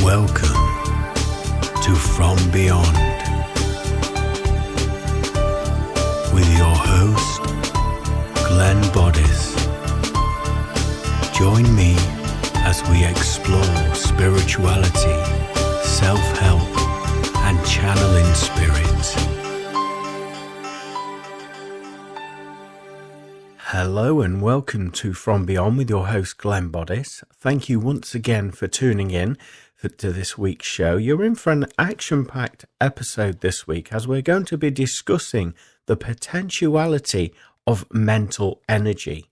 Welcome to From Beyond with your host, Glenn Boddice. Join me as we explore spirituality, self-help, and channeling spirits. Hello and welcome to From Beyond with your host, Glenn Boddice. Thank you once again for tuning in to this week's show. You're in for an action-packed episode this week as we're going to be discussing the potentiality of mental energy.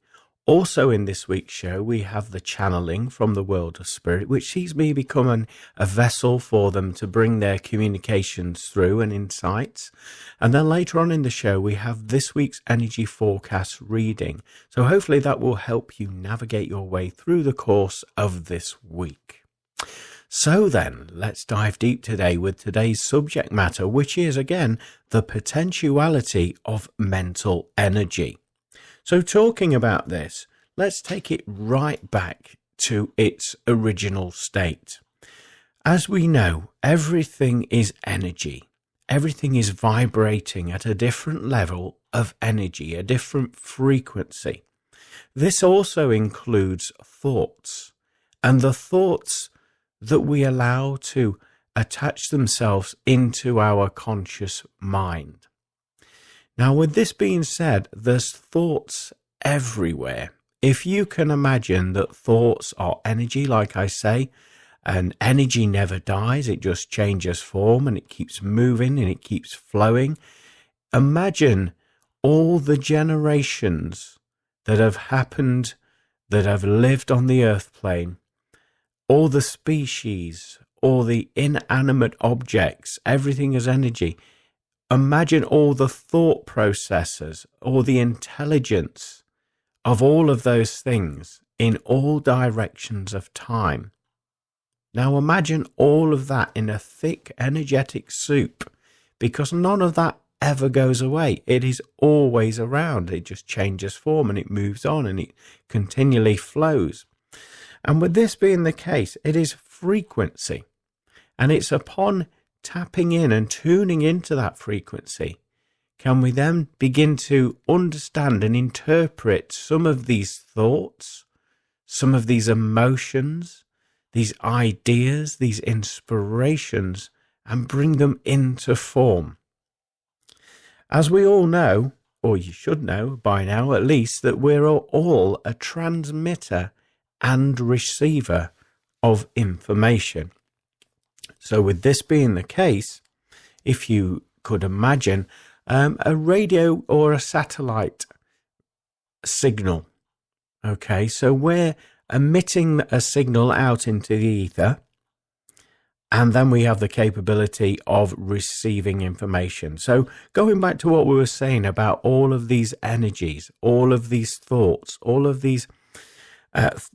Also in this week's show, we have the channeling from the world of spirit, which sees me becoming a vessel for them to bring their communications through and insights. And then later on in the show, we have this week's energy forecast reading. So hopefully that will help you navigate your way through the course of this week. So then, let's dive deep today with today's subject matter, which is, again, the potentiality of mental energy. So talking about this, let's take it right back to its original state. As we know, everything is energy. Everything is vibrating at a different level of energy, a different frequency. This also includes thoughts, and the thoughts that we allow to attach themselves into our conscious mind. Now, with this being said, there's thoughts everywhere. If you can imagine that thoughts are energy, like I say, and energy never dies, it just changes form and it keeps moving and it keeps flowing. Imagine all the generations that have happened, that have lived on the earth plane, all the species, all the inanimate objects, everything is energy. Imagine all the thought processes, all the intelligence of all of those things in all directions of time. Now imagine all of that in a thick, energetic soup, because none of that ever goes away. It is always around. It just changes form and it moves on and it continually flows. And with this being the case, it is frequency. And it's upon tapping in and tuning into that frequency, can we then begin to understand and interpret some of these thoughts, some of these emotions, these ideas, these inspirations, and bring them into form. As we all know, or you should know by now at least, that we're all a transmitter and receiver of information. So with this being the case, if you could imagine a radio or a satellite signal, okay, so we're emitting a signal out into the ether, and then we have the capability of receiving information. So going back to what we were saying about all of these energies, all of these thoughts, all of these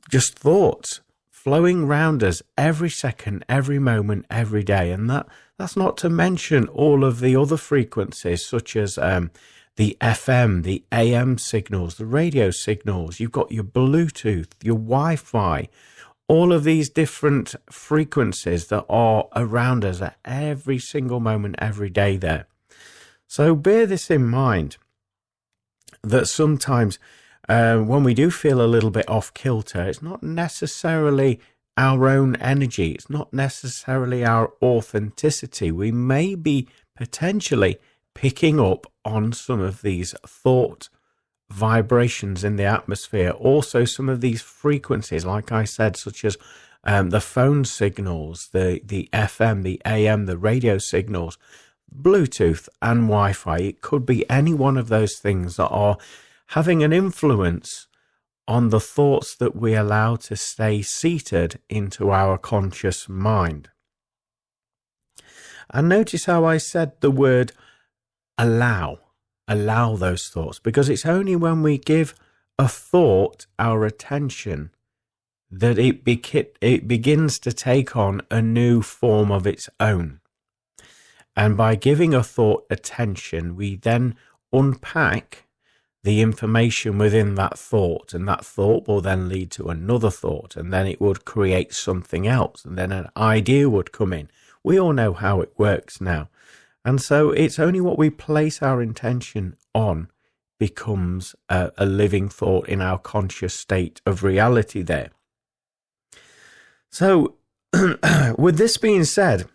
just thoughts flowing round us every second, every moment, every day. And that's not to mention all of the other frequencies, such as the FM, the AM signals, the radio signals. You've got your Bluetooth, your Wi-Fi, all of these different frequencies that are around us at every single moment, every day there. So bear this in mind, that sometimes when we do feel a little bit off kilter, it's not necessarily our own energy. It's not necessarily our authenticity. We may be potentially picking up on some of these thought vibrations in the atmosphere. Also, some of these frequencies, like I said, such as the phone signals, the FM, the AM, the radio signals, Bluetooth and Wi-Fi. It could be any one of those things that are having an influence on the thoughts that we allow to stay seated into our conscious mind. And notice how I said the word allow those thoughts, because it's only when we give a thought our attention that it begins to take on a new form of its own. And by giving a thought attention, we then unpack the information within that thought, and that thought will then lead to another thought, and then it would create something else, and then an idea would come in. We all know how it works now. And so it's only what we place our intention on becomes a living thought in our conscious state of reality there. So with this being said,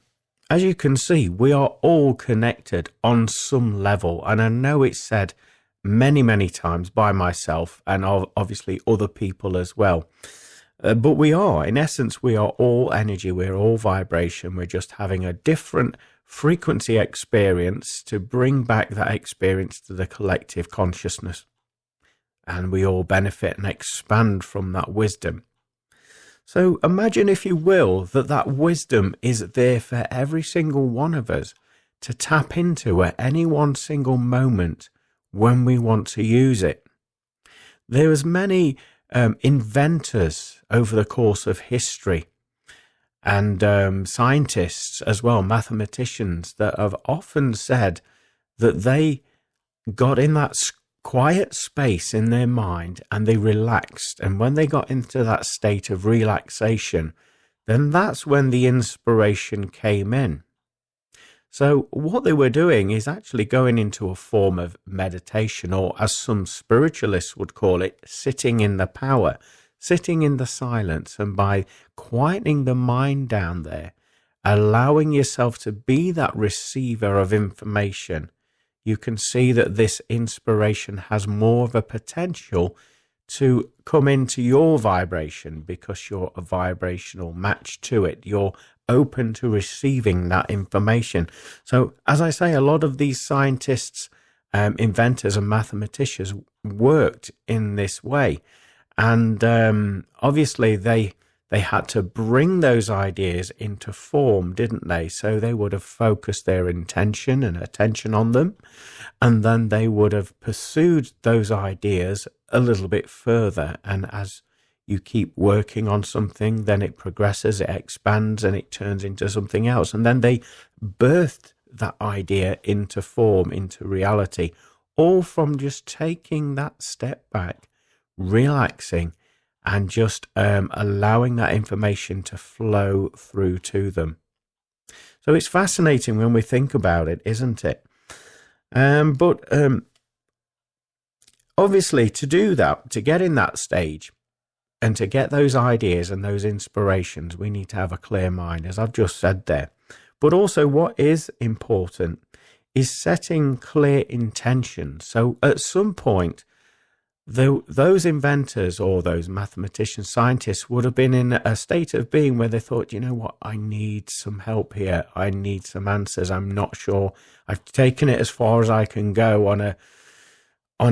as you can see, we are all connected on some level. And I know it's said many, many times by myself and obviously other people as well. But we are, in essence, we are all energy. We're all vibration. We're just having a different frequency experience to bring back that experience to the collective consciousness. And we all benefit and expand from that wisdom. So imagine, if you will, that wisdom is there for every single one of us to tap into at any one single moment when we want to use it. There was many inventors over the course of history, and scientists as well, mathematicians, that have often said that they got in that quiet space in their mind and they relaxed. And when they got into that state of relaxation, then that's when the inspiration came in. So what they were doing is actually going into a form of meditation, or as some spiritualists would call it, sitting in the power, sitting in the silence. And by quietening the mind down there, allowing yourself to be that receiver of information, you can see that this inspiration has more of a potential to come into your vibration because you're a vibrational match to it. You're open to receiving that information. So, as I say, a lot of these scientists, inventors and mathematicians worked in this way. And obviously they had to bring those ideas into form, didn't they? So they would have focused their intention and attention on them, and then they would have pursued those ideas a little bit further. And as you keep working on something, then it progresses, it expands, and it turns into something else. And then they birthed that idea into form, into reality, all from just taking that step back, relaxing, and just allowing that information to flow through to them. So it's fascinating when we think about it, isn't it? But obviously, to do that, to get in that stage, and to get those ideas and those inspirations, we need to have a clear mind, as I've just said there. But also what is important is setting clear intentions. So at some point, those inventors or those mathematicians, scientists would have been in a state of being where they thought, you know what, I need some help here. I need some answers. I'm not sure. I've taken it as far as I can go on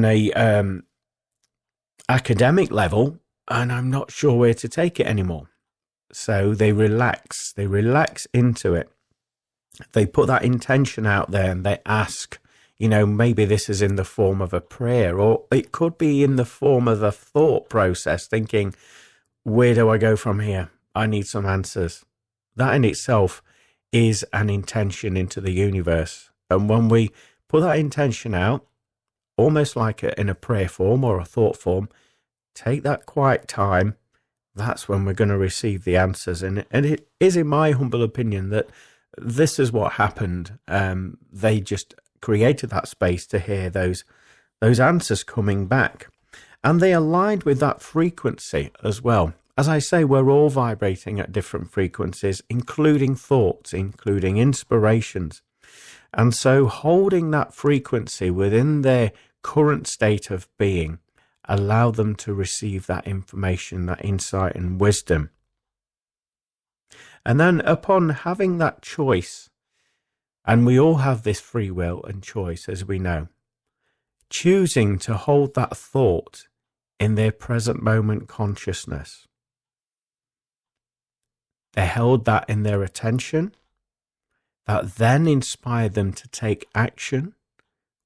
a academic level, and I'm not sure where to take it anymore. So they relax into it. They put that intention out there and they ask, you know, maybe this is in the form of a prayer, or it could be in the form of a thought process, thinking, where do I go from here? I need some answers. That in itself is an intention into the universe. And when we put that intention out, almost like in a prayer form or a thought form, take that quiet time, that's when we're going to receive the answers. And it is, in my humble opinion, that this is what happened. They just created that space to hear those answers coming back. And they aligned with that frequency as well. As I say, we're all vibrating at different frequencies, including thoughts, including inspirations. And so holding that frequency within their current state of being, allow them to receive that information, that insight and wisdom. And then upon having that choice, and we all have this free will and choice, as we know, choosing to hold that thought in their present moment consciousness. They held that in their attention, that then inspired them to take action,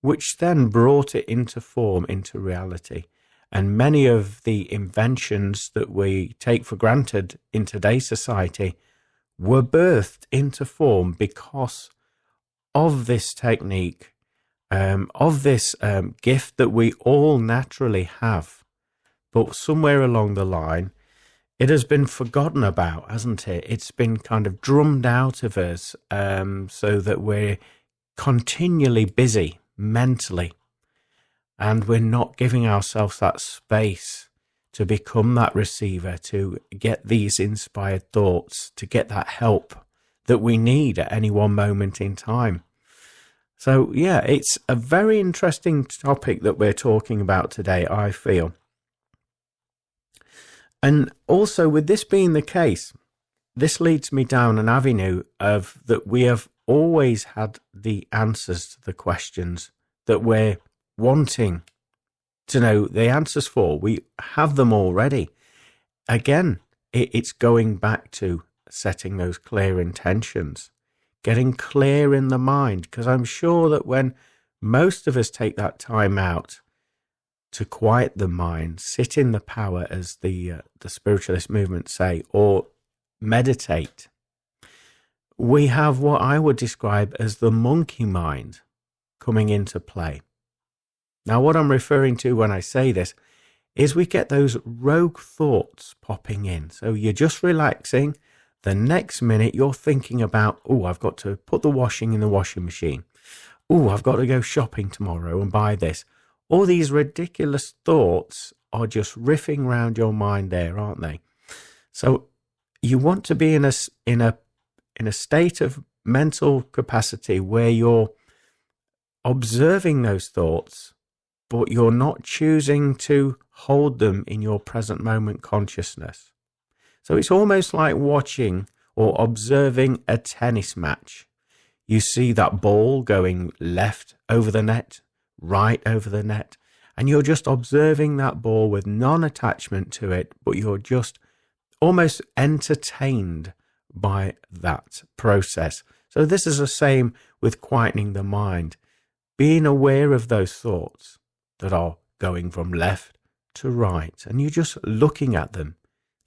which then brought it into form, into reality. And many of the inventions that we take for granted in today's society were birthed into form because of this technique of this gift that we all naturally have. But somewhere along the line, it has been forgotten about, hasn't it? It's been kind of drummed out of us, so that we're continually busy mentally, and we're not giving ourselves that space to become that receiver, to get these inspired thoughts, to get that help that we need at any one moment in time. So yeah, it's a very interesting topic that we're talking about today, I feel. And also, with this being the case, this leads me down an avenue of that we have always had the answers to the questions that we're wanting to know the answers for. We have them already. Again, it's going back to setting those clear intentions, getting clear in the mind, because I'm sure that when most of us take that time out to quiet the mind, sit in the power, as the spiritualist movements say, or meditate, we have what I would describe as the monkey mind coming into play. Now, what I'm referring to when I say this is we get those rogue thoughts popping in. So you're just relaxing. The next minute you're thinking about, oh, I've got to put the washing in the washing machine. Oh, I've got to go shopping tomorrow and buy this. All these ridiculous thoughts are just riffing around your mind there, aren't they? So you want to be in a state of mental capacity where you're observing those thoughts, but you're not choosing to hold them in your present moment consciousness. So it's almost like watching or observing a tennis match. You see that ball going left over the net, right over the net, and you're just observing that ball with non-attachment to it, but you're just almost entertained by that process. So this is the same with quietening the mind, being aware of those thoughts that are going from left to right, and you're just looking at them.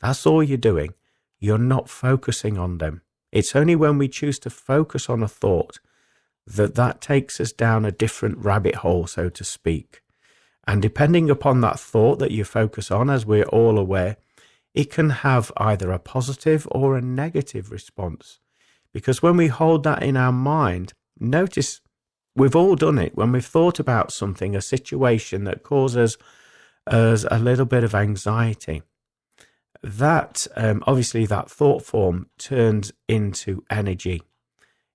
That's all you're doing. You're not focusing on them. It's only when we choose to focus on a thought that takes us down a different rabbit hole, so to speak. And depending upon that thought that you focus on, as we're all aware, it can have either a positive or a negative response. Because when we hold that in our mind, notice we've all done it. When we've thought about something, a situation that causes us a little bit of anxiety, that obviously that thought form turns into energy.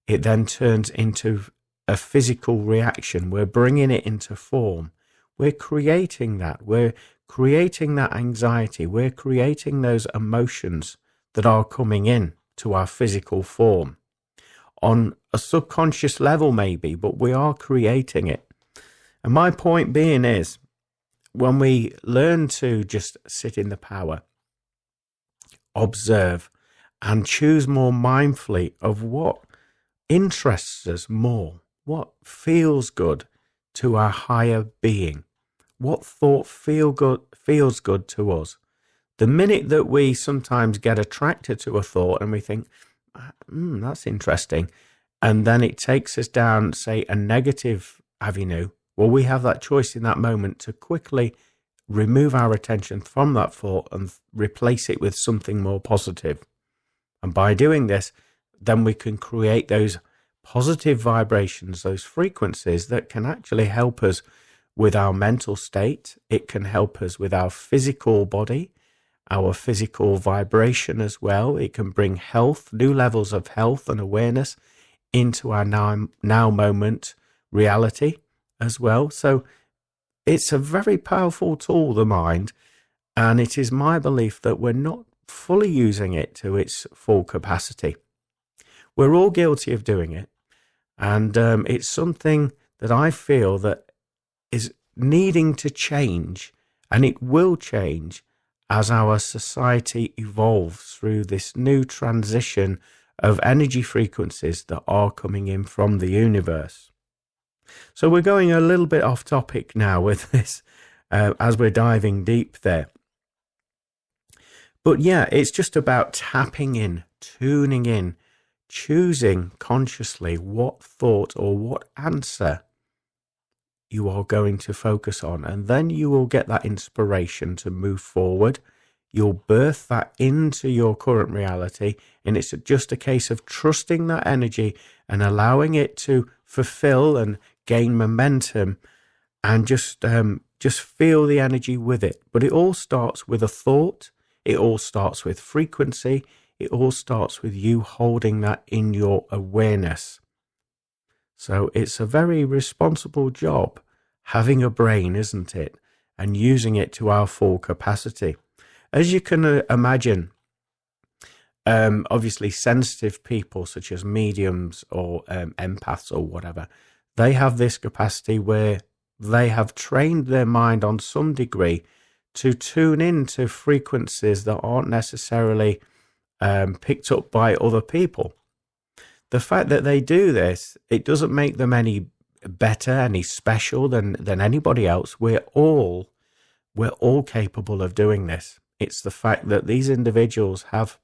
It then turns into a physical reaction. We're bringing it into form. We're creating that. We're creating that anxiety. We're creating those emotions that are coming in to our physical form on a subconscious level maybe, but we are creating it. And my point being is, when we learn to just sit in the power, observe, and choose more mindfully of what interests us more, what feels good to our higher being, what thought feels good to us. The minute that we sometimes get attracted to a thought and we think, that's interesting, and then it takes us down, say, a negative avenue, well, we have that choice in that moment to quickly remove our attention from that thought and replace it with something more positive. And by doing this, then we can create those positive vibrations, those frequencies that can actually help us with our mental state. It can help us with our physical body, our physical vibration as well. It can bring health, new levels of health and awareness into our now moment reality as well. So it's a very powerful tool, the mind, and it is my belief that we're not fully using it to its full capacity. We're all guilty of doing it, and it's something that I feel that is needing to change, and it will change as our society evolves through this new transition of energy frequencies that are coming in from the universe. So we're going a little bit off topic now with this, as we're diving deep there. But yeah, it's just about tapping in, tuning in, choosing consciously what thought or what answer you are going to focus on, and then you will get that inspiration to move forward. You'll birth that into your current reality, and it's just a case of trusting that energy and allowing it to fulfill and gain momentum, and just feel the energy with it. But it all starts with a thought. It all starts with frequency. It all starts with you holding that in your awareness. So it's a very responsible job having a brain, isn't it? And using it to our full capacity. As you can imagine, obviously sensitive people such as mediums or empaths or whatever, they have this capacity where they have trained their mind on some degree to tune into frequencies that aren't necessarily picked up by other people. The fact that they do this, it doesn't make them any better, any special than anybody else. We're all capable of doing this. It's the fact that these individuals have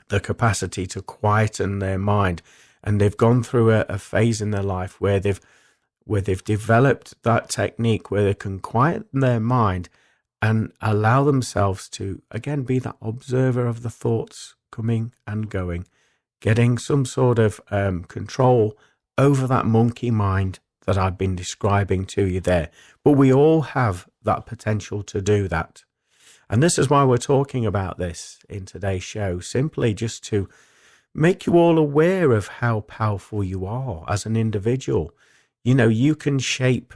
the capacity to quieten their mind, and they've gone through a phase in their life where they've developed that technique where they can quieten their mind and allow themselves to, again, be that observer of the thoughts coming and going, getting some sort of control over that monkey mind that I've been describing to you there. But we all have that potential to do that. And this is why we're talking about this in today's show, simply just to make you all aware of how powerful you are as an individual. You know, you can shape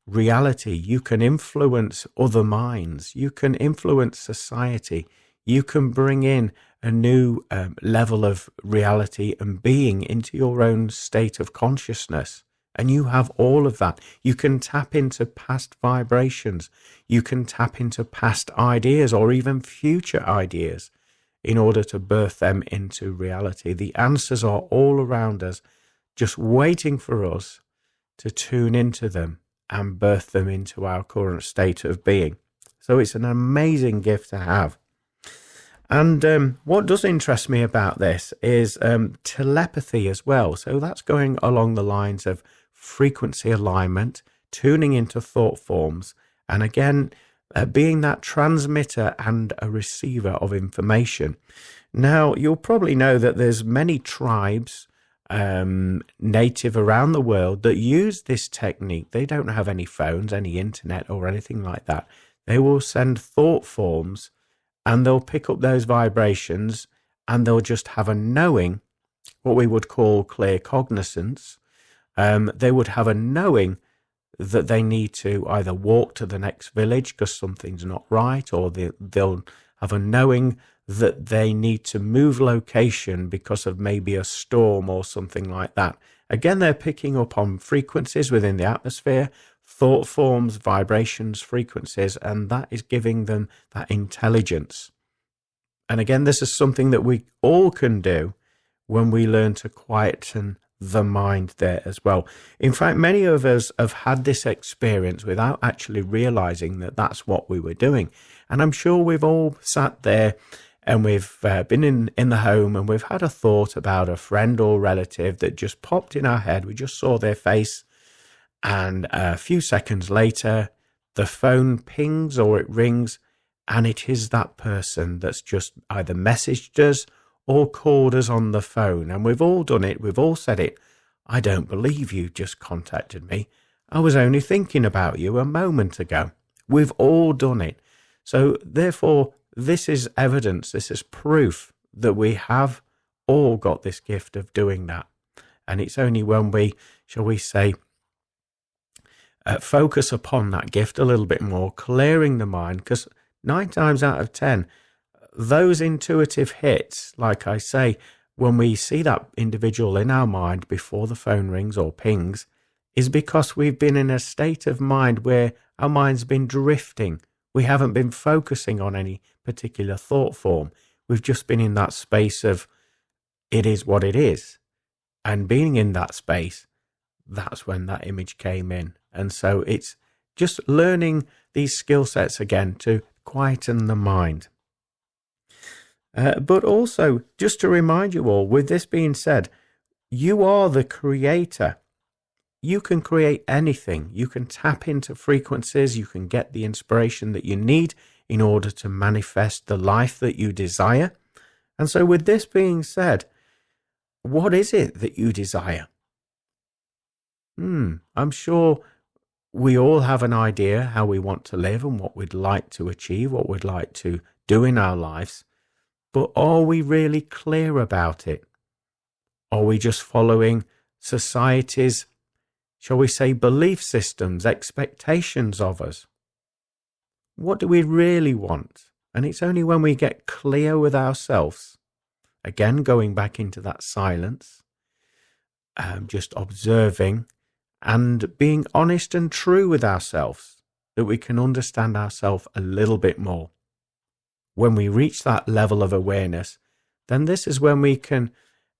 reality, you can influence other minds, you can influence society, you can bring in a new level of reality and being into your own state of consciousness. And you have all of that. You can tap into past vibrations. You can tap into past ideas or even future ideas in order to birth them into reality. The answers are all around us, just waiting for us to tune into them and birth them into our current state of being. So it's an amazing gift to have. And what does interest me about this is telepathy as well. So that's going along the lines of frequency alignment, tuning into thought forms, and again, being that transmitter and a receiver of information. Now, you'll probably know that there's many tribes native around the world that use this technique. They don't have any phones, any internet or anything like that. They will send thought forms and they'll pick up those vibrations and they'll just have a knowing, what we would call clear cognizance. They would have a knowing that they need to either walk to the next village because something's not right, or they'll have a knowing that they need to move location because of maybe a storm or something like that. Again, they're picking up on frequencies within the atmosphere, thought forms, vibrations, frequencies, and that is giving them that intelligence. And again, this is something that we all can do when we learn to quieten the mind there as well. In fact, many of us have had this experience without actually realizing that that's what we were doing. And I'm sure we've all sat there and we've been in the home and we've had a thought about a friend or relative that just popped in our head. We just saw their face, and a few seconds later, the phone pings or it rings, and it is that person that's just either messaged us or called us on the phone. And we've all done it. We've all said it. I don't believe you just contacted me. I was only thinking about you a moment ago. We've all done it. So therefore, this is evidence. This is proof that we have all got this gift of doing that. And it's only when we, shall we say, focus upon that gift a little bit more, clearing the mind, because 9 times out of 10, those intuitive hits, like I say, when we see that individual in our mind before the phone rings or pings, is because we've been in a state of mind where our mind's been drifting. We haven't been focusing on any particular thought form. We've just been in that space of it is what it is. And being in that space, that's when that image came in. And so it's just learning these skill sets again to quieten the mind. But also, just to remind you all, with this being said, you are the creator. you can create anything. You can tap into frequencies. You can get the inspiration that you need in order to manifest the life that you desire. And so with this being said, what is it that you desire? I'm sure we all have an idea how we want to live and what we'd like to achieve, what we'd like to do in our lives. But are we really clear about it? Are we just following society's, shall we say, belief systems, expectations of us? What do we really want? And it's only when we get clear with ourselves, again, going back into that silence, just observing and being honest and true with ourselves, that we can understand ourselves a little bit more. When we reach that level of awareness, then this is when we can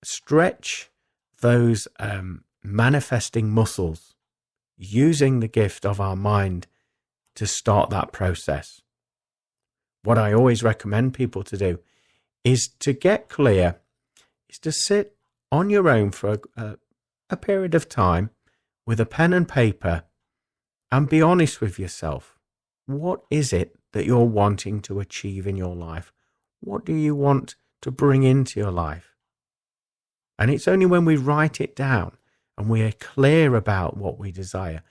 stretch those manifesting muscles, using the gift of our mind to start that process. What I always recommend people to do is to get clear, is to sit on your own for a period of time with a pen and paper and be honest with yourself. What is it that you're wanting to achieve in your life? What do you want to bring into your life? And it's only when we write it down and we are clear about what we desire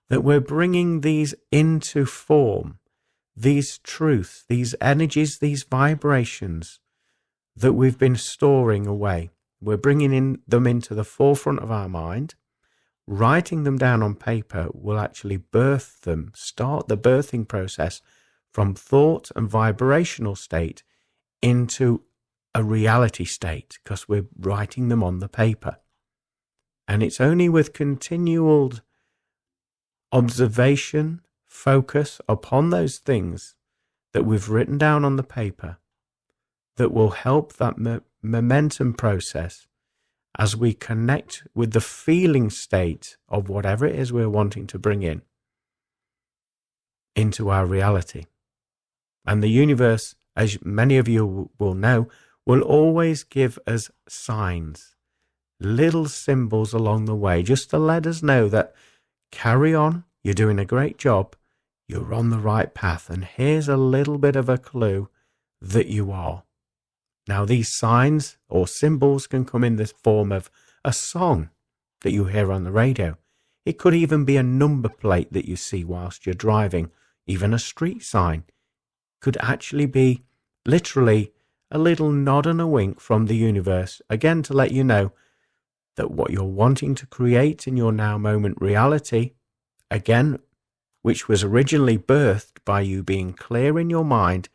that we're bringing these into form, these truths, these energies, these vibrations that we've been storing away. We're bringing them into the forefront of our mind. Writing them down on paper will actually birth them, start the birthing process from thought and vibrational state into a reality state, because we're writing them on the paper. And it's only with continual observation, focus upon those things that we've written down on the paper that will help that momentum process as we connect with the feeling state of whatever it is we're wanting to bring in into our reality. And the universe, as many of you will know, will always give us signs, little symbols along the way, just to let us know that carry on, you're doing a great job, you're on the right path, and here's a little bit of a clue that you are. Now, these signs or symbols can come in the form of a song that you hear on the radio. It could even be a number plate that you see whilst you're driving. Even a street sign could actually be literally a little nod and a wink from the universe, again to let you know that what you're wanting to create in your now moment reality, again, which was originally birthed by you being clear in your mind,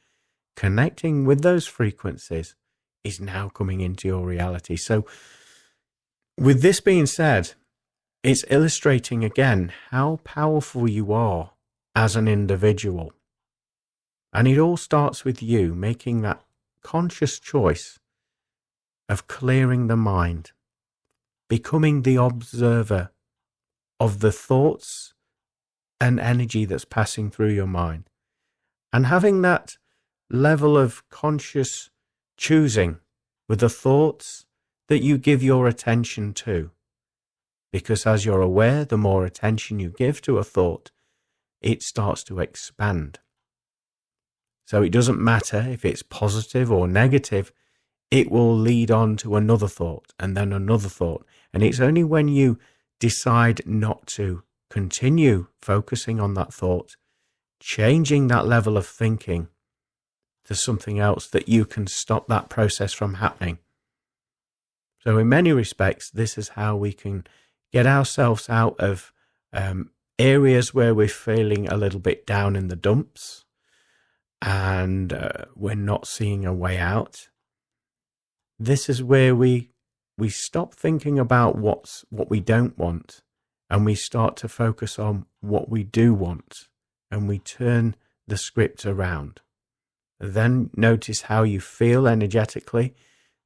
connecting with those frequencies, is now coming into your reality. So with this being said, it's illustrating again how powerful you are as an individual. And it all starts with you making that conscious choice of clearing the mind, becoming the observer of the thoughts and energy that's passing through your mind, and having that level of conscious choosing with the thoughts that you give your attention to. Because as you're aware, the more attention you give to a thought, it starts to expand. So it doesn't matter if it's positive or negative, it will lead on to another thought and then another thought. And it's only when you decide not to continue focusing on that thought, changing that level of thinking to something else, that you can stop that process from happening. So in many respects, this is how we can get ourselves out of areas where we're feeling a little bit down in the dumps and we're not seeing a way out. This is where we stop thinking about what we don't want, and we start to focus on what we do want, and we turn the script around. Then notice how you feel energetically.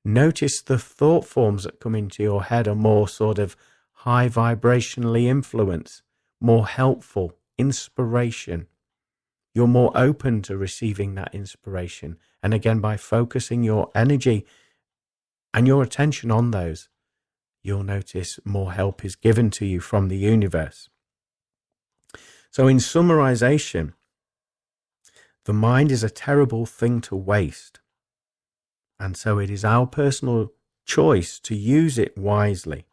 Notice the thought forms that come into your head are more sort of high vibrationally influenced, more helpful, inspiration. You're more open to receiving that inspiration. And again, by focusing your energy and your attention on those, you'll notice more help is given to you from the universe. So in summarization, the mind is a terrible thing to waste. And so it is our personal choice to use it wisely.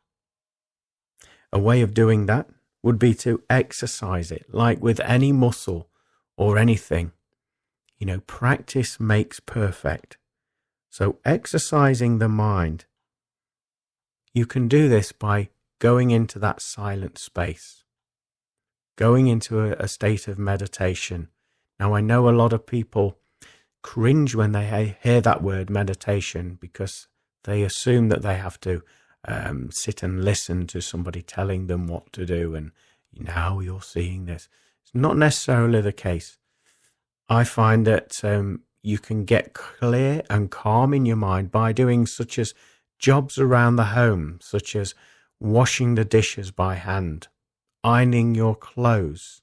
A way of doing that would be to exercise it, like with any muscle or anything. Practice makes perfect. So exercising the mind, you can do this by going into that silent space, going into a state of meditation. Now, I know a lot of people cringe when they hear that word meditation, because they assume that they have to sit and listen to somebody telling them what to do, and now you're seeing this. It's not necessarily the case. I find that you can get clear and calm in your mind by doing such as jobs around the home, such as washing the dishes by hand, ironing your clothes,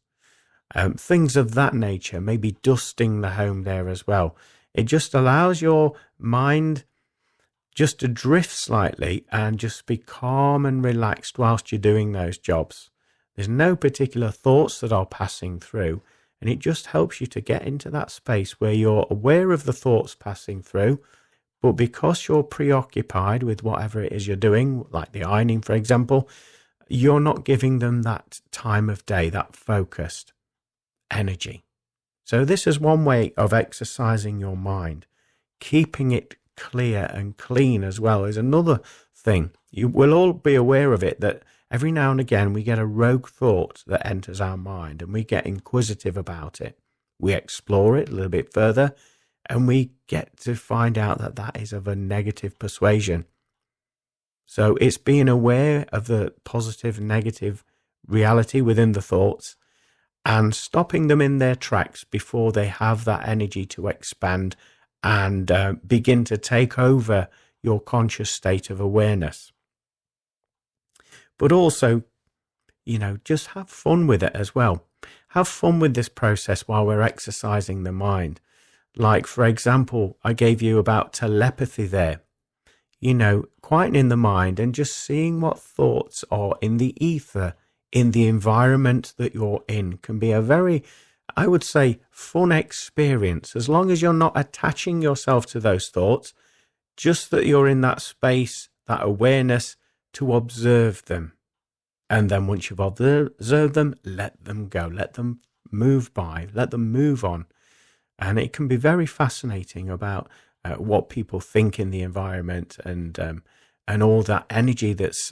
things of that nature, maybe dusting the home there as well. It just allows your mind just to drift slightly and just be calm and relaxed whilst you're doing those jobs. There's no particular thoughts that are passing through, and it just helps you to get into that space where you're aware of the thoughts passing through, but because you're preoccupied with whatever it is you're doing, like the ironing, for example, you're not giving them that time of day, that focused energy. So this is one way of exercising your mind. Keeping it clear and clean as well is another thing. You will all be aware of it, that every now and again we get a rogue thought that enters our mind, and we get inquisitive about it. We explore it a little bit further, and we get to find out that that is of a negative persuasion. So it's being aware of the positive, negative reality within the thoughts and stopping them in their tracks before they have that energy to expand and begin to take over your conscious state of awareness. But also, just have fun with it as well. Have fun with this process while we're exercising the mind. Like, for example, I gave you about telepathy there. Quietening the mind and just seeing what thoughts are in the ether, in the environment that you're in, can be a very, I would say, fun experience, as long as you're not attaching yourself to those thoughts, just that you're in that space, that awareness to observe them. And then once you've observed them, let them go, let them move by, let them move on. And it can be very fascinating about what people think in the environment, and all that energy that's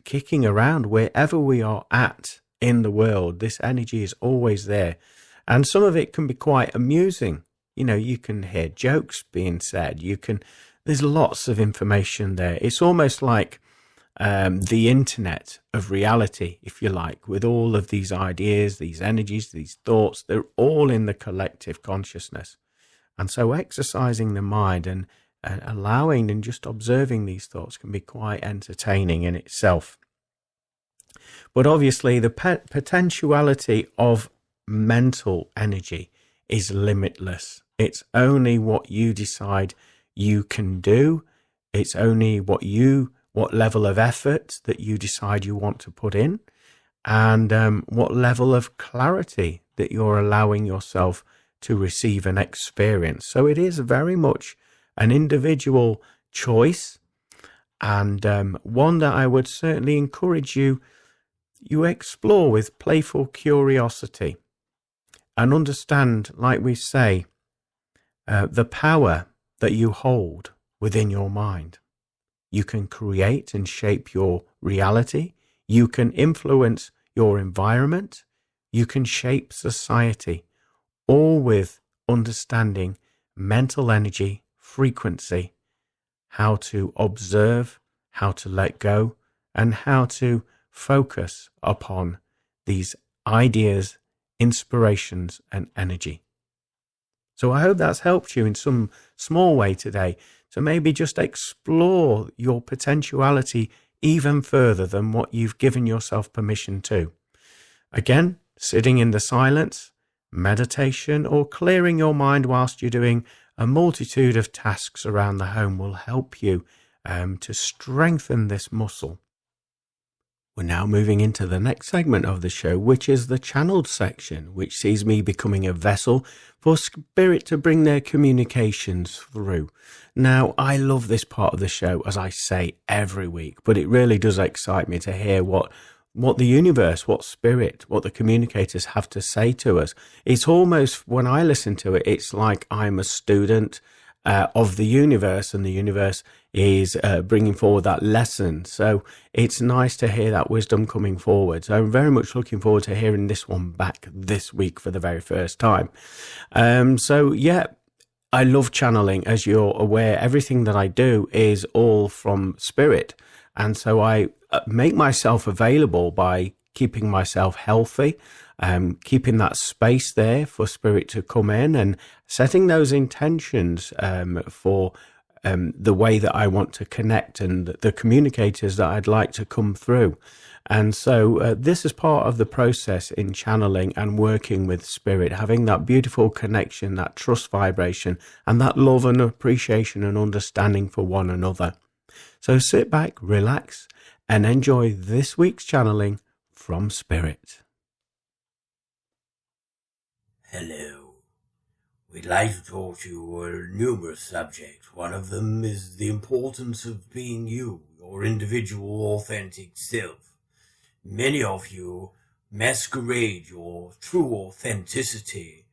kicking around wherever we are at in the world. This energy is always there. And some of it can be quite amusing. You can hear jokes being said. There's lots of information there. It's almost like the internet of reality, if you like, with all of these ideas, these energies, these thoughts. They're all in the collective consciousness. And so exercising the mind and allowing and just observing these thoughts can be quite entertaining in itself. But obviously the potentiality of mental energy is limitless. It's only what you decide you can do. It's only what level of effort that you decide you want to put in, and what level of clarity that you're allowing yourself to receive and experience. So it is very much an individual choice, and one that I would certainly encourage you explore with playful curiosity, and understand, like we say, the power that you hold within your mind. You can create and shape your reality. You can influence your environment. You can shape society, all with understanding mental energy, frequency, how to observe, how to let go, and how to focus upon these ideas, inspirations, and energy. So I hope that's helped you in some small way today to maybe just explore your potentiality even further than what you've given yourself permission to. Again, sitting in the silence, meditation, or clearing your mind whilst you're doing a multitude of tasks around the home will help you to strengthen this muscle. We're now moving into the next segment of the show, which is the channeled section, which sees me becoming a vessel for spirit to bring their communications through. Now, I love this part of the show, as I say every week, but it really does excite me to hear what the universe, what spirit, what the communicators have to say to us. It's almost, when I listen to it, it's like I'm a student of the universe, and the universe is bringing forward that lesson. So it's nice to hear that wisdom coming forward. So I'm very much looking forward to hearing this one back this week for the very first time. So yeah, I love channeling. As you're aware, everything that I do is all from spirit. And so I make myself available by keeping myself healthy, keeping that space there for spirit to come in, and setting those intentions for the way that I want to connect and the communicators that I'd like to come through. And so this is part of the process in channeling and working with spirit, having that beautiful connection, that trust vibration, and that love and appreciation and understanding for one another. So sit back, relax, and enjoy this week's channeling from Spirit. Hello. We'd like to talk to you on numerous subjects. One of them is the importance of being you, your individual authentic self. Many of you masquerade your true authenticity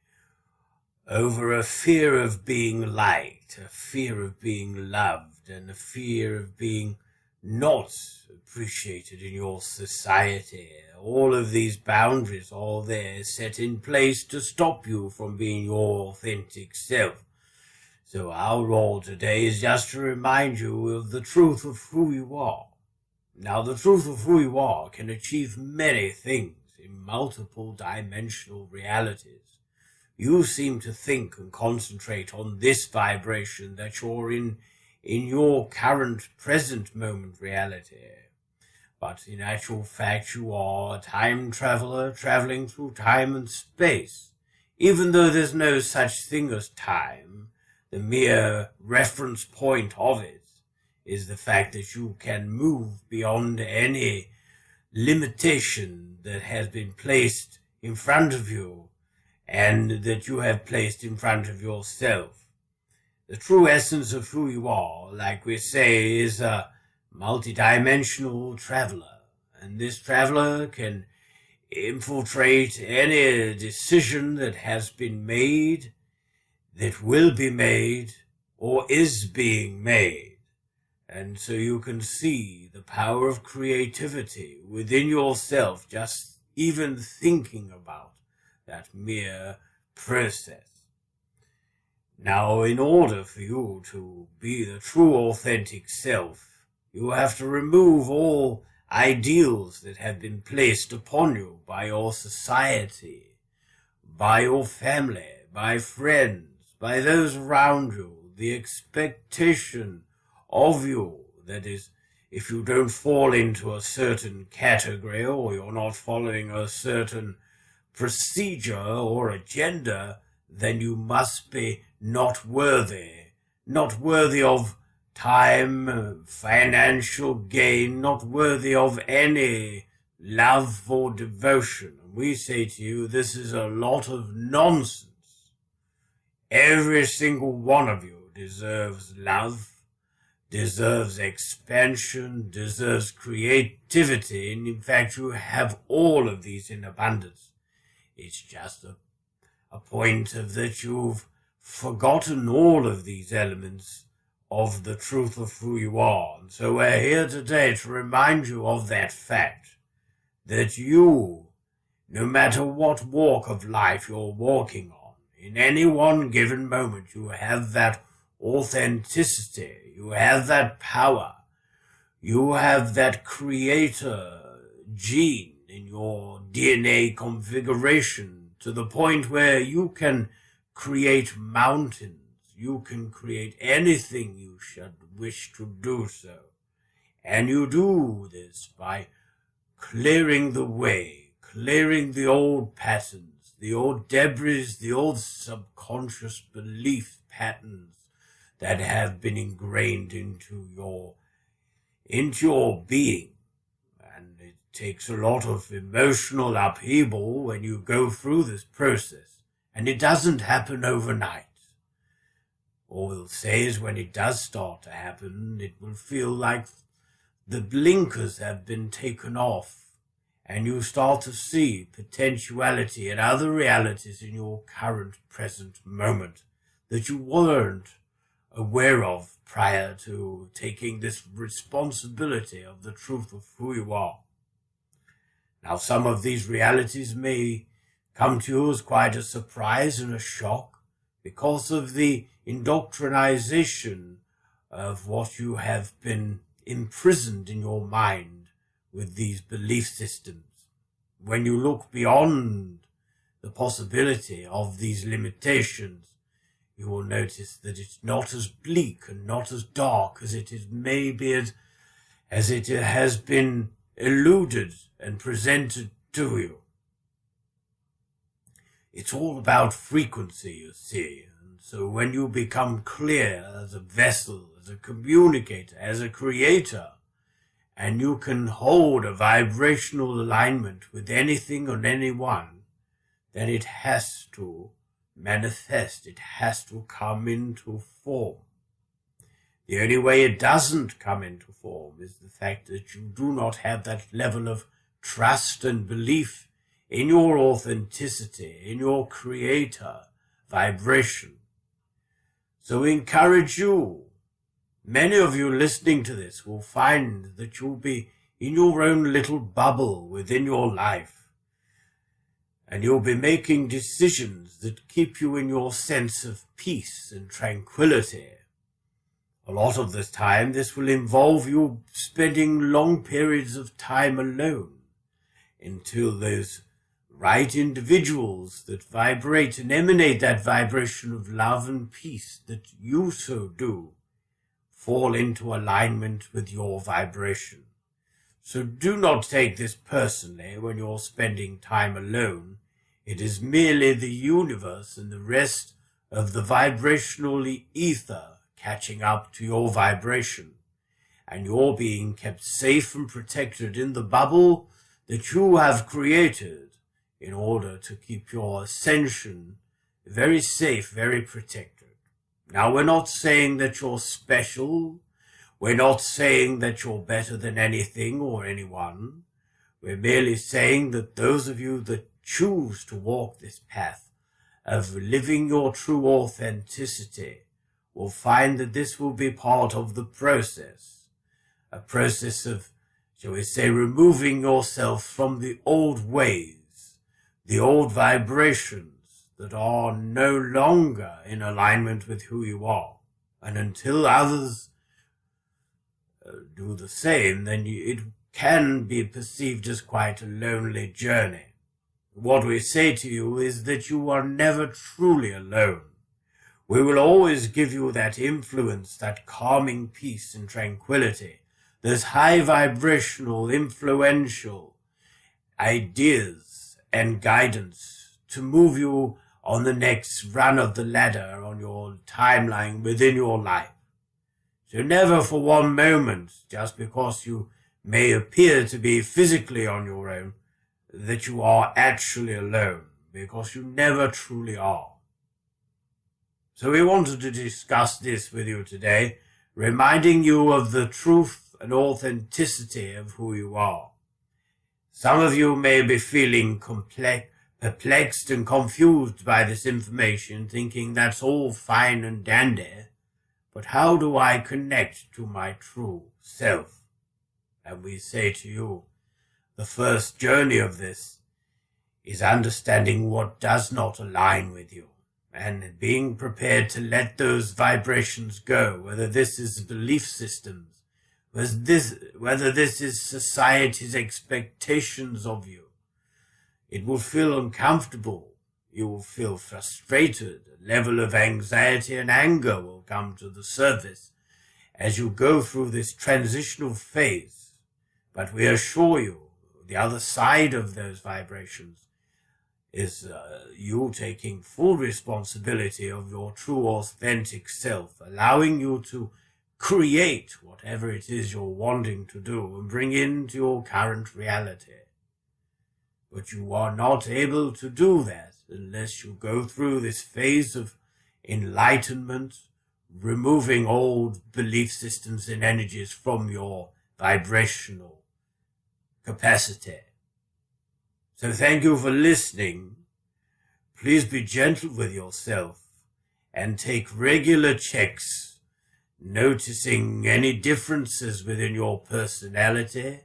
over a fear of being liked, a fear of being loved, and a fear of being not appreciated in your society. All of these boundaries are there, set in place to stop you from being your authentic self. So our role today is just to remind you of the truth of who you are. Now, the truth of who you are can achieve many things in multiple dimensional realities. You seem to think and concentrate on this vibration that you're in your current present moment reality. But in actual fact, you are a time traveler traveling through time and space. Even though there's no such thing as time, the mere reference point of it is the fact that you can move beyond any limitation that has been placed in front of you and that you have placed in front of yourself. The true essence of who you are, like we say, is a multidimensional traveler. And this traveler can infiltrate any decision that has been made, that will be made, or is being made. And so you can see the power of creativity within yourself, just even thinking about that mere process. Now, in order for you to be the true authentic self, you have to remove all ideals that have been placed upon you by your society, by your family, by friends, by those around you, the expectation of you, that is, if you don't fall into a certain category or you're not following a certain procedure or agenda, then you must be not worthy of time, financial gain, not worthy of any love or devotion. And we say to you, this is a lot of nonsense. Every single one of you deserves love, deserves expansion, deserves creativity, and in fact you have all of these in abundance. It's just a point of that you've forgotten all of these elements of the truth of who you are. And so we're here today to remind you of that fact, that you, no matter what walk of life you're walking on, in any one given moment you have that authenticity, you have that power, you have that creator gene in your DNA configuration to the point where you can create mountains, you can create anything you should wish to do so. And you do this by clearing the way, clearing the old patterns, the old debris, the old subconscious belief patterns that have been ingrained into your being. And takes a lot of emotional upheaval when you go through this process, and it doesn't happen overnight. All we'll say is when it does start to happen, it will feel like the blinkers have been taken off, and you start to see potentiality and other realities in your current present moment that you weren't aware of prior to taking this responsibility of the truth of who you are. Now, some of these realities may come to you as quite a surprise and a shock because of the indoctrination of what you have been imprisoned in your mind with these belief systems. When you look beyond the possibility of these limitations, you will notice that it's not as bleak and not as dark as it is maybe as it has been eluded and presented to you. It's all about frequency, you see. And so when you become clear as a vessel, as a communicator, as a creator, and you can hold a vibrational alignment with anything and anyone, then it has to manifest. It has to come into form. The only way it doesn't come into form is the fact that you do not have that level of trust and belief in your authenticity, in your creator vibration. So we encourage you. Many of you listening to this will find that you'll be in your own little bubble within your life, and you'll be making decisions that keep you in your sense of peace and tranquility. A lot of the time, this will involve you spending long periods of time alone until those right individuals that vibrate and emanate that vibration of love and peace that you so do fall into alignment with your vibration. So do not take this personally when you're spending time alone. It is merely the universe and the rest of the vibrational ether catching up to your vibration, and you're being kept safe and protected in the bubble that you have created in order to keep your ascension very safe, very protected. Now, we're not saying that you're special. We're not saying that you're better than anything or anyone. We're merely saying that those of you that choose to walk this path of living your true authenticity will find that this will be part of the process, a process of, shall we say, removing yourself from the old ways, the old vibrations that are no longer in alignment with who you are. And until others do the same, then it can be perceived as quite a lonely journey. What we say to you is that you are never truly alone. We will always give you that influence, that calming peace and tranquility, those high vibrational, influential ideas and guidance to move you on the next run of the ladder on your timeline within your life. So never for one moment, just because you may appear to be physically on your own, that you are actually alone, because you never truly are. So we wanted to discuss this with you today, reminding you of the truth and authenticity of who you are. Some of you may be feeling perplexed and confused by this information, thinking that's all fine and dandy, but how do I connect to my true self? And we say to you, the first journey of this is understanding what does not align with you, and being prepared to let those vibrations go, whether this is belief systems, whether this is society's expectations of you. It will feel uncomfortable. You will feel frustrated. A level of anxiety and anger will come to the surface as you go through this transitional phase. But we assure you, the other side of those vibrations is you taking full responsibility of your true authentic self, allowing you to create whatever it is you're wanting to do and bring into your current reality. But you are not able to do that unless you go through this phase of enlightenment, removing old belief systems and energies from your vibrational capacity. So thank you for listening. Please be gentle with yourself and take regular checks, noticing any differences within your personality,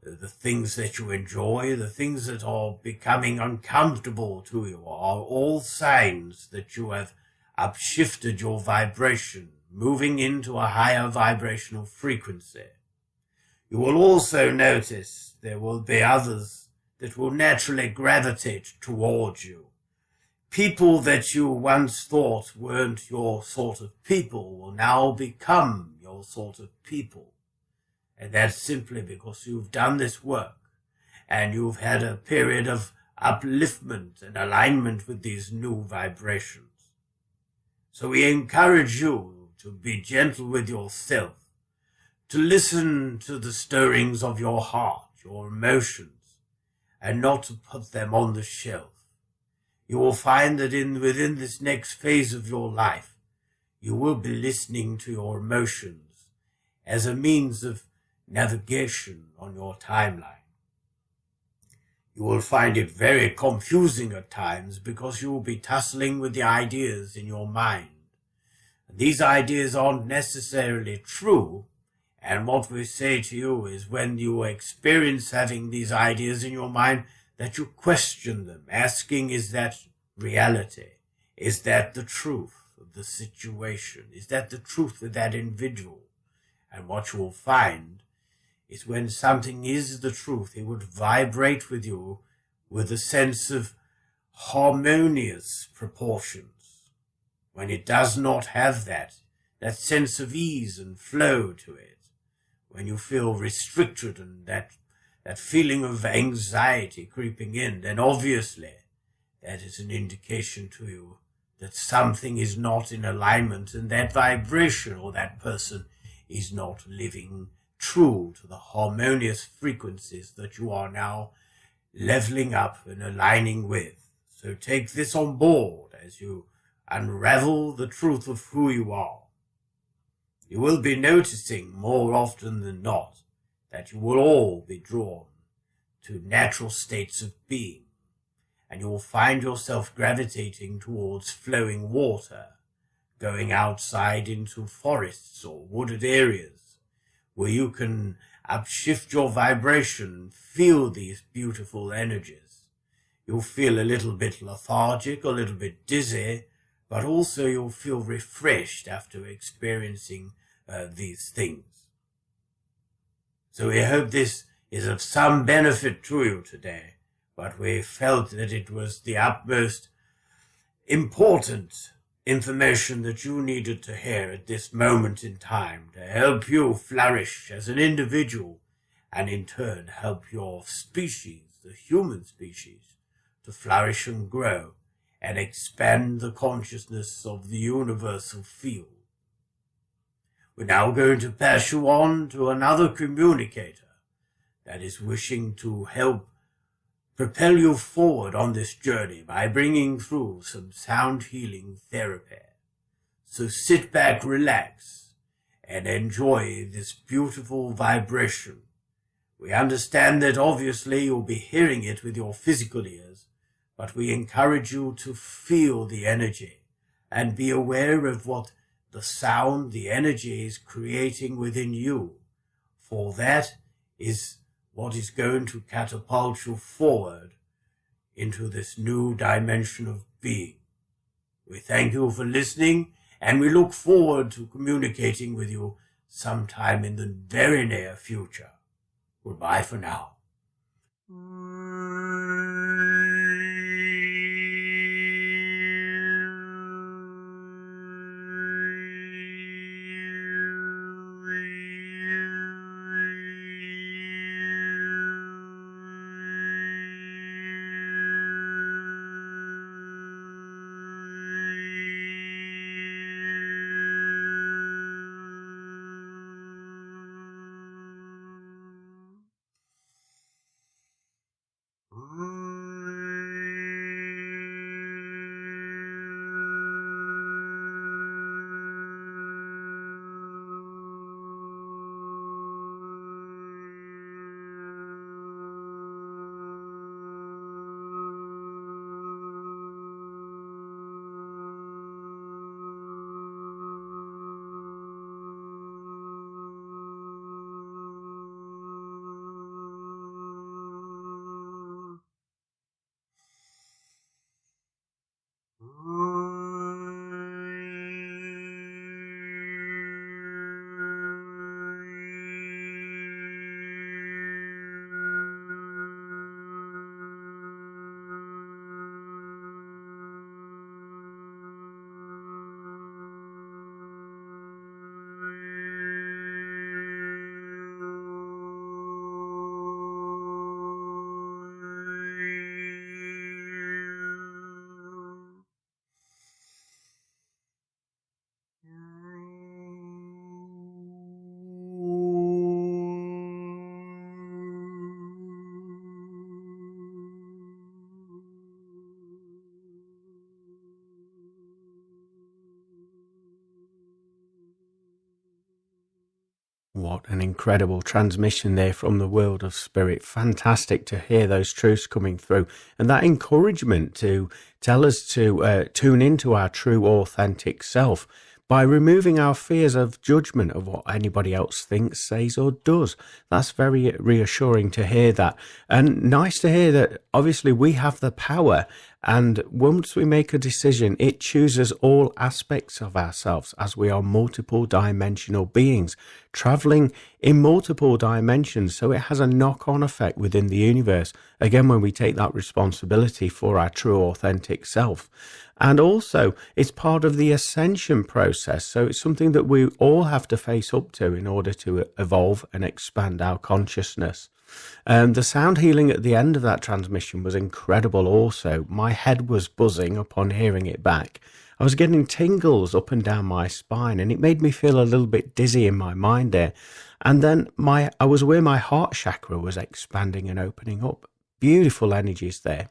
the things that you enjoy, the things that are becoming uncomfortable to you are all signs that you have upshifted your vibration, moving into a higher vibrational frequency. You will also notice there will be others that will naturally gravitate towards you. People that you once thought weren't your sort of people will now become your sort of people. And that's simply because you've done this work and you've had a period of upliftment and alignment with these new vibrations. So we encourage you to be gentle with yourself, to listen to the stirrings of your heart, your emotions, and not to put them on the shelf. You will find that within this next phase of your life, you will be listening to your emotions as a means of navigation on your timeline. You will find it very confusing at times because you will be tussling with the ideas in your mind. And these ideas aren't necessarily true, and what we say to you is when you experience having these ideas in your mind, that you question them, asking, is that reality? Is that the truth of the situation? Is that the truth with that individual? And what you will find is when something is the truth, it would vibrate with you with a sense of harmonious proportions. When it does not have that sense of ease and flow to it, when you feel restricted and that feeling of anxiety creeping in, then obviously that is an indication to you that something is not in alignment and that vibration or that person is not living true to the harmonious frequencies that you are now leveling up and aligning with. So take this on board as you unravel the truth of who you are. You will be noticing more often than not that you will all be drawn to natural states of being, and you will find yourself gravitating towards flowing water, going outside into forests or wooded areas, where you can upshift your vibration, feel these beautiful energies. You'll feel a little bit lethargic, a little bit dizzy, but also you'll feel refreshed after experiencing these things. So we hope this is of some benefit to you today, but we felt that it was the utmost important information that you needed to hear at this moment in time to help you flourish as an individual and in turn help your species, the human species, to flourish and grow and expand the consciousness of the universal field. We're now going to pass you on to another communicator that is wishing to help propel you forward on this journey by bringing through some sound healing therapy. So sit back, relax, and enjoy this beautiful vibration. We understand that obviously you'll be hearing it with your physical ears, but we encourage you to feel the energy and be aware of what the sound, the energy is creating within you. For that is what is going to catapult you forward into this new dimension of being. We thank you for listening, and we look forward to communicating with you sometime in the very near future. Goodbye for now. What an incredible transmission there from the world of spirit. Fantastic to hear those truths coming through, and that encouragement to tell us to tune into our true, authentic self by removing our fears of judgment of what anybody else thinks, says, or does. That's very reassuring to hear that. And nice to hear that obviously we have the power. And once we make a decision, it chooses all aspects of ourselves, as we are multiple dimensional beings traveling in multiple dimensions. So it has a knock-on effect within the universe. Again, when we take that responsibility for our true, authentic self. And also, it's part of the ascension process. So it's something that we all have to face up to in order to evolve and expand our consciousness. The sound healing at the end of that transmission was incredible also. My head was buzzing upon hearing it back. I was getting tingles up and down my spine, and it made me feel a little bit dizzy in my mind there. And then I was where my heart chakra was expanding and opening up. Beautiful energies there.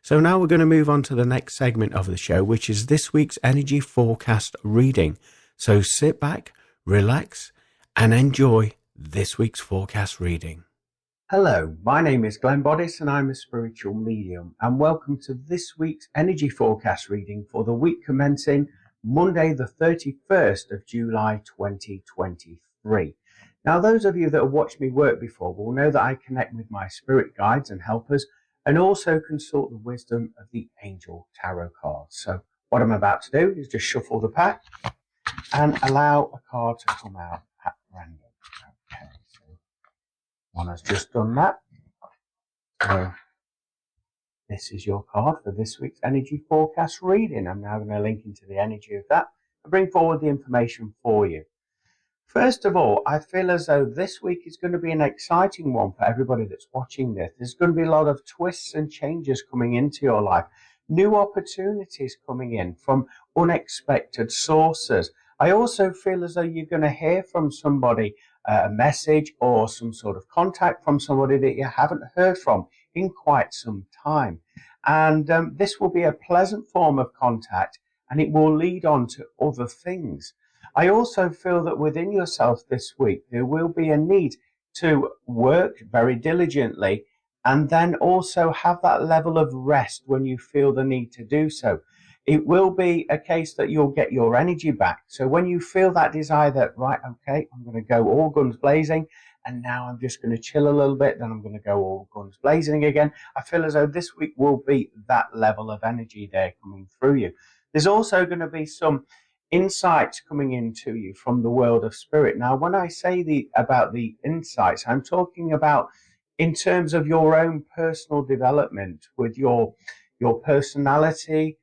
So now we're going to move on to the next segment of the show, which is this week's energy forecast reading. So sit back, relax, and enjoy this week's forecast reading. Hello, my name is Glenn Boddice and I'm a spiritual medium, and welcome to this week's energy forecast reading for the week commencing Monday the 31st of July 2023. Now, those of you that have watched me work before will know that I connect with my spirit guides and helpers and also consult the wisdom of the angel tarot cards. So what I'm about to do is just shuffle the pack and allow a card to come out at random. Okay, so one has just done that. So this is your card for this week's energy forecast reading. I'm now going to link into the energy of that and bring forward the information for you. First of all, I feel as though this week is going to be an exciting one for everybody that's watching this. There's going to be a lot of twists and changes coming into your life, new opportunities coming in from unexpected sources. I also feel as though you're going to hear from somebody, a message or some sort of contact from somebody that you haven't heard from in quite some time. And this will be a pleasant form of contact, and it will lead on to other things. I also feel that within yourself this week, there will be a need to work very diligently and then also have that level of rest when you feel the need to do so. It will be a case that you'll get your energy back. So when you feel that desire that, right, okay, I'm going to go all guns blazing, and now I'm just going to chill a little bit, then I'm going to go all guns blazing again. I feel as though this week will be that level of energy there coming through you. There's also going to be some insights coming into you from the world of spirit. Now, when I say about the insights, I'm talking about in terms of your own personal development with your personality,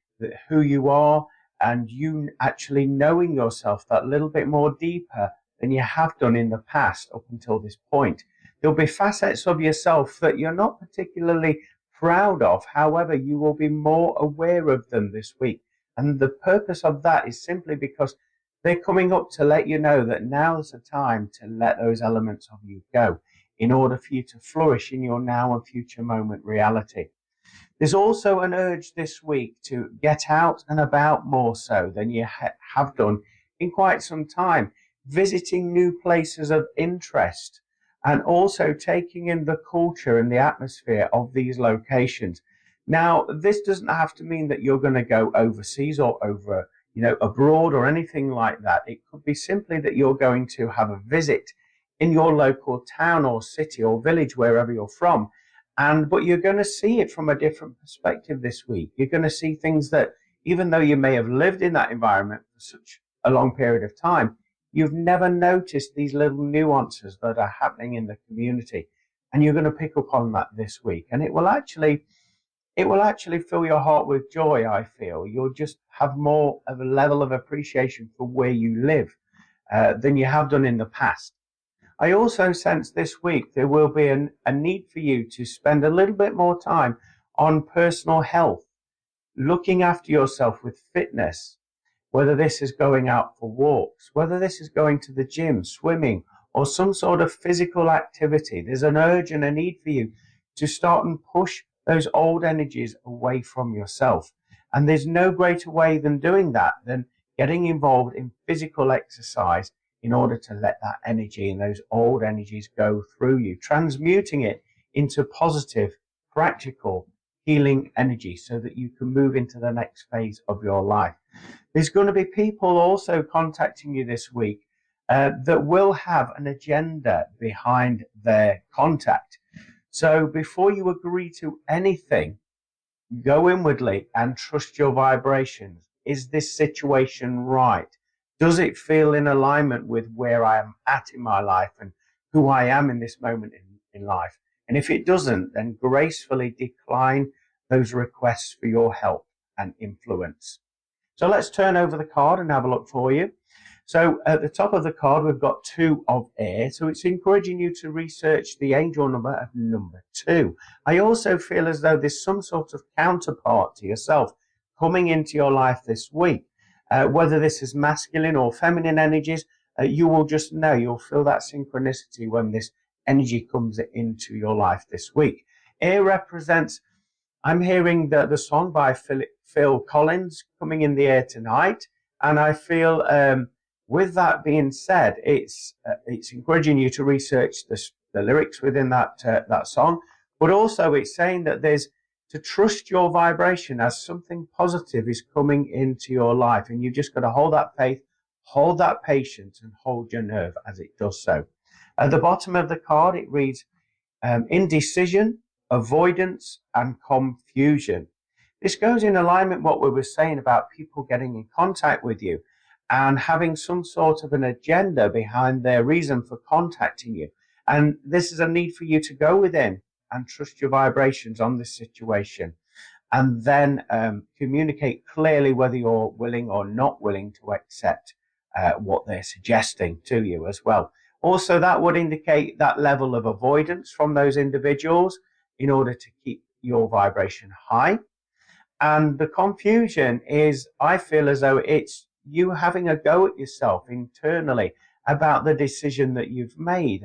who you are, and you actually knowing yourself that little bit more deeper than you have done in the past up until this point. There'll be facets of yourself that you're not particularly proud of. However, you will be more aware of them this week. And the purpose of that is simply because they're coming up to let you know that now's the time to let those elements of you go in order for you to flourish in your now and future moment reality. There's also an urge this week to get out and about more so than you have done in quite some time, visiting new places of interest and also taking in the culture and the atmosphere of these locations. Now, this doesn't have to mean that you're going to go overseas or over, abroad or anything like that. It could be simply that you're going to have a visit in your local town or city or village, wherever you're from. But you're going to see it from a different perspective this week. You're going to see things that, even though you may have lived in that environment for such a long period of time, you've never noticed these little nuances that are happening in the community. And you're going to pick up on that this week. And it will actually fill your heart with joy, I feel. You'll just have more of a level of appreciation for where you live than you have done in the past. I also sense this week there will be a need for you to spend a little bit more time on personal health, looking after yourself with fitness, whether this is going out for walks, whether this is going to the gym, swimming, or some sort of physical activity. There's an urge and a need for you to start and push those old energies away from yourself. And there's no greater way than doing that than getting involved in physical exercise in order to let that energy and those old energies go through you, transmuting it into positive, practical, healing energy so that you can move into the next phase of your life. There's going to be people also contacting you this week that will have an agenda behind their contact. So before you agree to anything, go inwardly and trust your vibrations. Is this situation right? Does it feel in alignment with where I am at in my life and who I am in this moment in life? And if it doesn't, then gracefully decline those requests for your help and influence. So let's turn over the card and have a look for you. So at the top of the card, we've got 2 of air. So it's encouraging you to research the angel number of number 2. I also feel as though there's some sort of counterpart to yourself coming into your life this week. Whether this is masculine or feminine energies, you will just know, you'll feel that synchronicity when this energy comes into your life this week. Air represents, I'm hearing the song by Phil Collins coming in the air tonight. And I feel, with that being said, it's encouraging you to research the lyrics within that song, but also it's saying that there's to trust your vibration as something positive is coming into your life, and you've just got to hold that faith, hold that patience, and hold your nerve as it does so. At the bottom of the card, it reads indecision, avoidance, and confusion. This goes in alignment with what we were saying about people getting in contact with you and having some sort of an agenda behind their reason for contacting you. And this is a need for you to go within and trust your vibrations on this situation, and then communicate clearly whether you're willing or not willing to accept what they're suggesting to you as well. Also, that would indicate that level of avoidance from those individuals in order to keep your vibration high. And the confusion is, I feel as though it's you having a go at yourself internally about the decision that you've made.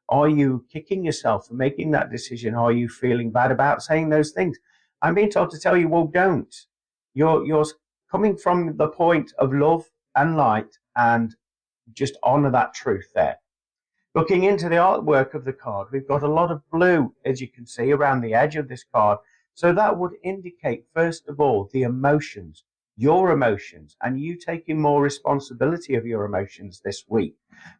Are you kicking yourself for making that decision? Are you feeling bad about saying those things? I'm being told to tell you, well, don't. You're coming from the point of love and light, and just honor that truth there. Looking into the artwork of the card, we've got a lot of blue, as you can see, around the edge of this card. So that would indicate, first of all, the emotions, your emotions, and you taking more responsibility of your emotions this week.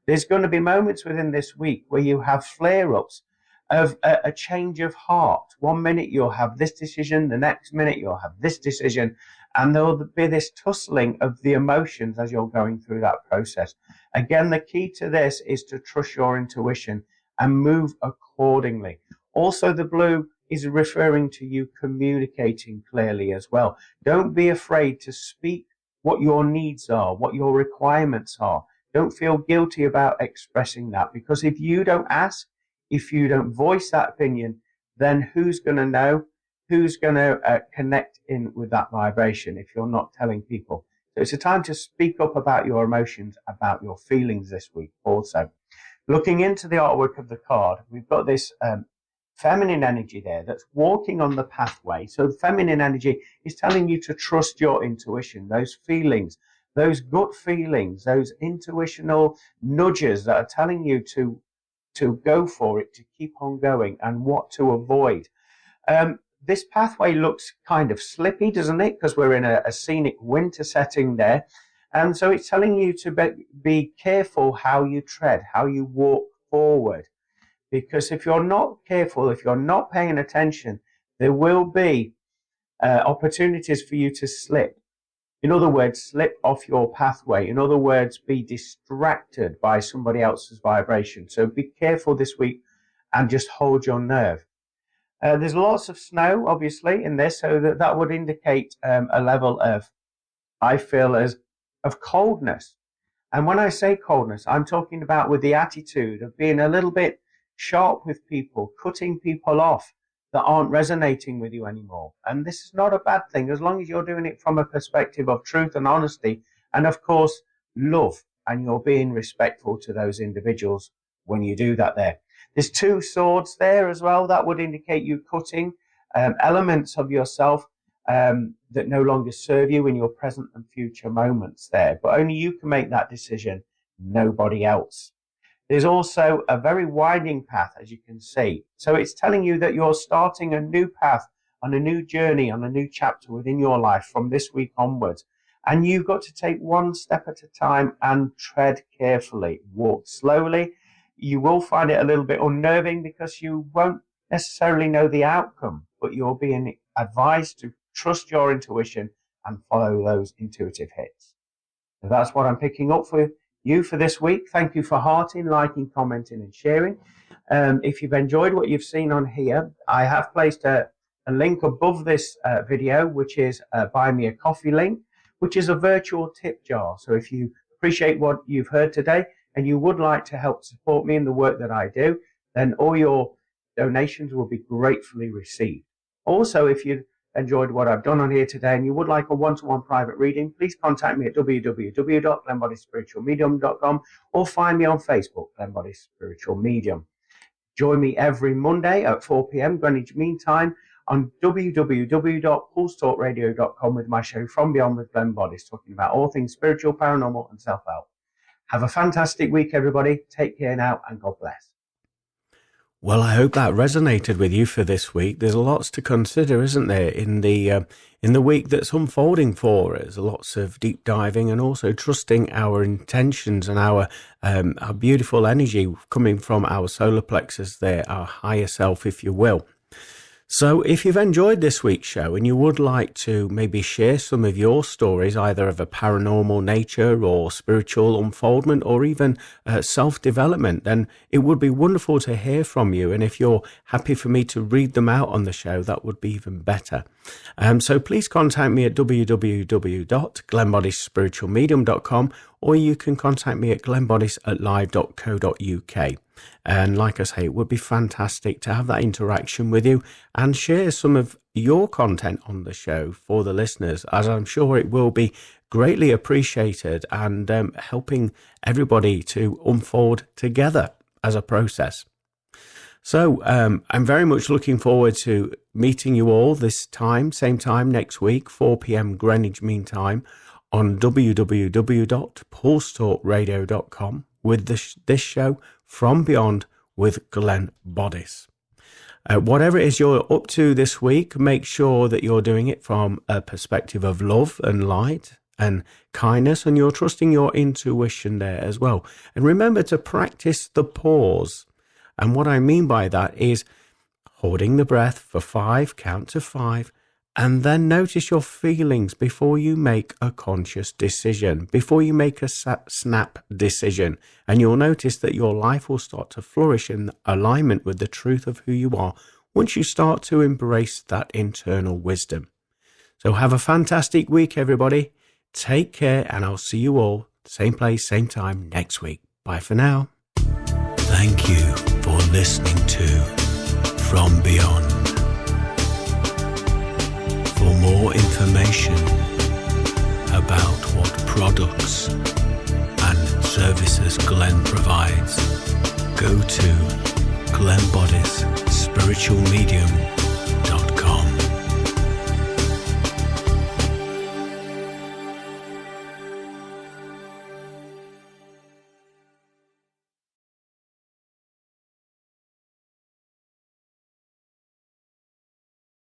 There's going to be moments within this week where you have flare-ups of a change of heart. 1 minute you'll have this decision, the next minute you'll have this decision, and there'll be this tussling of the emotions as you're going through that process. Again, the key to this is to trust your intuition and move accordingly. Also, the blue is referring to you communicating clearly as well. Don't be afraid to speak what your needs are, what your requirements are. Don't feel guilty about expressing that, because if you don't ask, if you don't voice that opinion, then who's going to know? Who's going to connect in with that vibration if you're not telling people? So it's a time to speak up about your emotions, about your feelings this week also. Looking into the artwork of the card, we've got this feminine energy there that's walking on the pathway. So the feminine energy is telling you to trust your intuition, those feelings, those gut feelings, those intuitional nudges that are telling you to go for it, to keep on going, and what to avoid. This pathway looks kind of slippy, doesn't it? Because we're in a scenic winter setting there. And so it's telling you to be careful how you tread, how you walk forward. Because if you're not careful, if you're not paying attention, there will be opportunities for you to slip. In other words, slip off your pathway. In other words, be distracted by somebody else's vibration. So be careful this week and just hold your nerve. There's lots of snow, obviously, in this, so that would indicate a level of, I feel, of coldness. And when I say coldness, I'm talking about with the attitude of being a little bit sharp with people, cutting people off that aren't resonating with you anymore. And this is not a bad thing, as long as you're doing it from a perspective of truth and honesty, and of course, love, and you're being respectful to those individuals when you do that there. There's 2 swords there as well. That would indicate you cutting elements of yourself that no longer serve you in your present and future moments there. But only you can make that decision nobody else. There's also a very winding path, as you can see. So it's telling you that you're starting a new path, on a new journey, on a new chapter within your life from this week onwards. And you've got to take one step at a time and tread carefully, walk slowly. You will find it a little bit unnerving because you won't necessarily know the outcome, but you're being advised to trust your intuition and follow those intuitive hits. So that's what I'm picking up for you for this week. Thank you for hearting, liking, commenting, and sharing. If you've enjoyed what you've seen on here, I have placed a link above this video, which is a Buy Me a Coffee link, which is a virtual tip jar. So if you appreciate what you've heard today and you would like to help support me in the work that I do, then all your donations will be gratefully received. Also, if you enjoyed what I've done on here today and you would like a one-to-one private reading, please contact me at www.glennboddicespiritualmedium.com or find me on Facebook, Glenn Boddice Spiritual Medium. Join me every Monday at 4 p.m. Greenwich Mean Time on www.pulsetalkradio.com with my show From Beyond with Glenn Boddice, talking about all things spiritual, paranormal, and self-help. Have a fantastic week, everybody. Take care now, and God bless. Well, I hope that resonated with you for this week. There's lots to consider, isn't there, in the week that's unfolding for us. Lots of deep diving and also trusting our intentions and our beautiful energy coming from our solar plexus there, our higher self, if you will. So if you've enjoyed this week's show and you would like to maybe share some of your stories, either of a paranormal nature or spiritual unfoldment or even self-development, then it would be wonderful to hear from you. And if you're happy for me to read them out on the show, that would be even better. So please contact me at www.glennboddicespiritualmedium.com, or you can contact me at glennboddice@live.co.uk. And like I say, it would be fantastic to have that interaction with you and share some of your content on the show for the listeners, as I'm sure it will be greatly appreciated and helping everybody to unfold together as a process. So I'm very much looking forward to meeting you all this time, same time next week, 4 p.m. Greenwich Mean Time on www.pulsetalkradio.com with this show From Beyond with Glenn Boddice. Whatever it is you're up to this week, make sure that you're doing it from a perspective of love and light and kindness, and you're trusting your intuition there as well. And remember to practice the pause. And what I mean by that is holding the breath for 5, count to 5, and then notice your feelings before you make a conscious decision, before you make a snap decision. And you'll notice that your life will start to flourish in alignment with the truth of who you are once you start to embrace that internal wisdom. So have a fantastic week, everybody. Take care, and I'll see you all, same place, same time next week. Bye for now. Thank you for listening to From Beyond. For more information about what products and services Glenn provides, go to glennboddicespiritualmedium.com.